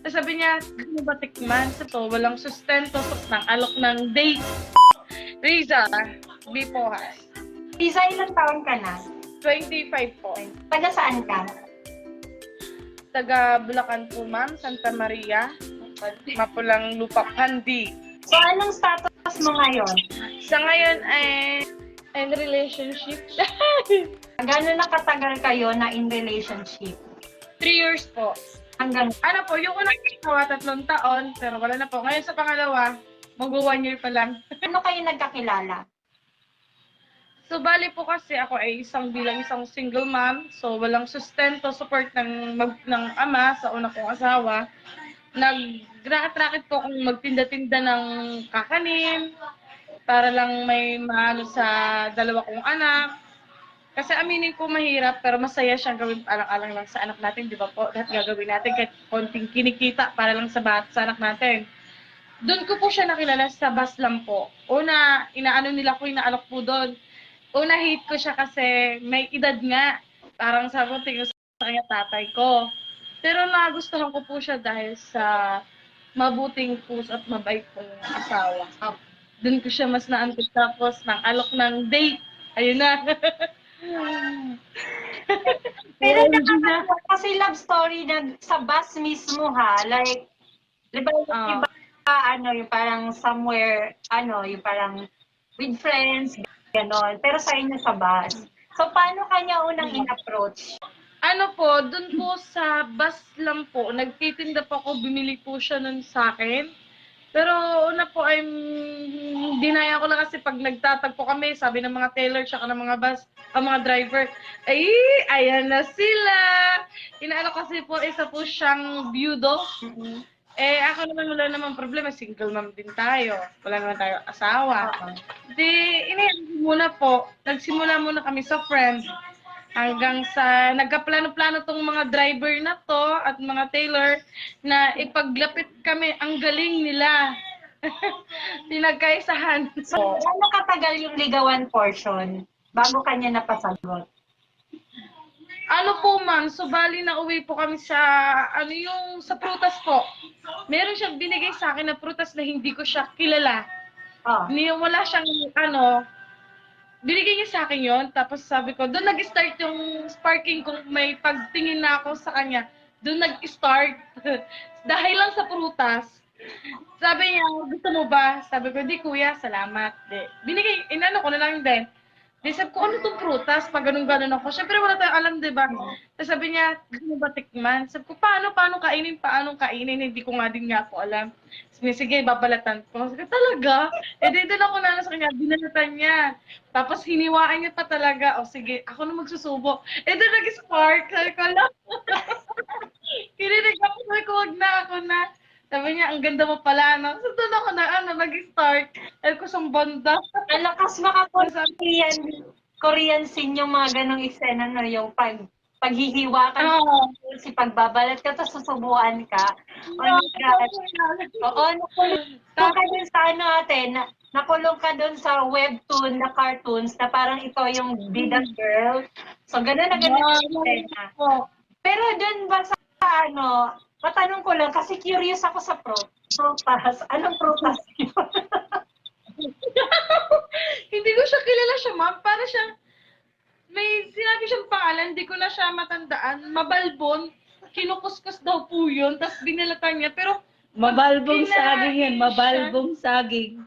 Tapos sabi niya, gusto mo ba tikman? Sabi ko, walang sustento, ng alok ng date. Riza, Bipohas. Lisa, ilang taon ka na? 25 po. Taga saan ka? Taga Bulacan po, ma'am. Santa Maria. Mapulang Lupa, Pandi. So, anong status mo ngayon? Sa ngayon ay in relationship. Gano'n na katagal kayo na in relationship? 3 years po. Hanggang Ano po, yung unang asawa, 3 taon, pero wala na po. Ngayon sa pangalawa, mag-1 year pa lang. ano kayo nagkakilala? So, bali po kasi ako ay bilang isang single mom. So, walang sustento, support ng ama sa una kong asawa. Nag-racket po akong magtinda-tinda ng kakanin para lang may maano sa dalawa kong anak. Kasi aminin ko mahirap, pero masaya siyang gawin alang-alang lang sa anak natin, di ba po? Lahat gagawin natin kahit konting kinikita para lang sa anak natin. Doon ko po siya nakilala sa bus lang po. Una, inaalok po doon. Una, hate ko siya kasi may edad nga. Parang sabi ko, tingin sa kanya tatay ko. Pero nagustuhan ko po siya dahil sa mabuting puso at mabait pong asawa. Doon ko siya mas naantig, tapos ng alok ng date. Ayun na. Pero nakakatawa kasi love story na sa bus mismo ha. Like, di ba yung iba, yung parang somewhere, yung parang with friends, gano'n. Pero sa inyo sa bus. So, paano kanya unang in-approach? Ano po, dun po sa bus lang po, nagtitinda po ako, bumili po siya nun sa akin. Pero una po ay dinaya ko lang kasi pag nagtatagpo kami, sabi ng mga teller tsaka ng mga bus, ang mga driver, ay, ayan na sila. Inaano kasi po, isa po siyang byudo. Eh, ako naman wala namang problema, single mom din tayo. Wala naman tayo asawa. Di, inayaan muna po, nagsimula muna kami sa friend. Hanggang sa nagkaplano-plano tong mga driver na to at mga tailor na ipaglapit kami, ang galing nila. Pinagkaisahan. So, ano katagal yung ligawan portion bago kanya napasagot? Ano po ma'am, so bali na uwi po kami sa, sa prutas po. Meron siyang binigay sa akin na prutas na hindi ko siya kilala. Wala siyang, binigay niya sa akin yon, tapos sabi ko, doon nag-start yung sparking kung may pagtingin na ako sa kanya. Doon nag-start. Dahil lang sa prutas. Sabi niya, gusto mo ba? Sabi ko, di kuya, salamat. Di. Binigay, inano ko na lang din. Di sabi ko, ano itong prutas? Pag ganun-ganon ako. Siyempre wala tayong alam, di ba? Tapos sabi niya, gusto mo ba tikman? Sabi ko, paano kainin? Hindi ko nga din nga po alam. Sabi niya, sige, babalatan ko. Sabi ko, talaga? Eh, di doon ako na sa kanya, binalatan niya. Tapos hiniwaan niya pa talaga. O sige, ako na magsusubo. Eh, doon nag-spark. Sabi ko, alam. Kininig ako, sabi ko, wag na, ako na. Sabi niya, ang ganda mo pala, no? So, doon ako na, nag-start. Sabi ko, siyang banda. Ang lakas Korean scene yung mga ganong eksena, no? Yung paghihiwa ka, si pagbabalat ka, tapos susubuan ka. Oh my God. Oo, nakulong ka dun sa nakulong ka dun sa webtoon na cartoons na parang ito yung bida girl. So, ganun na ganun yung eksena. Pero dun ba sa matanong ko lang, kasi curious ako sa prutas. Anong prutas yun? Hindi ko siya kilala siya, ma'am. Para siyang, may sinabi siyang pangalan, hindi ko na siya matandaan. Mabalbon. Kinukuskus daw po yun, tapos binalatan niya. Pero, Mabalbong kinain saging yan, siya. mabalbong saging.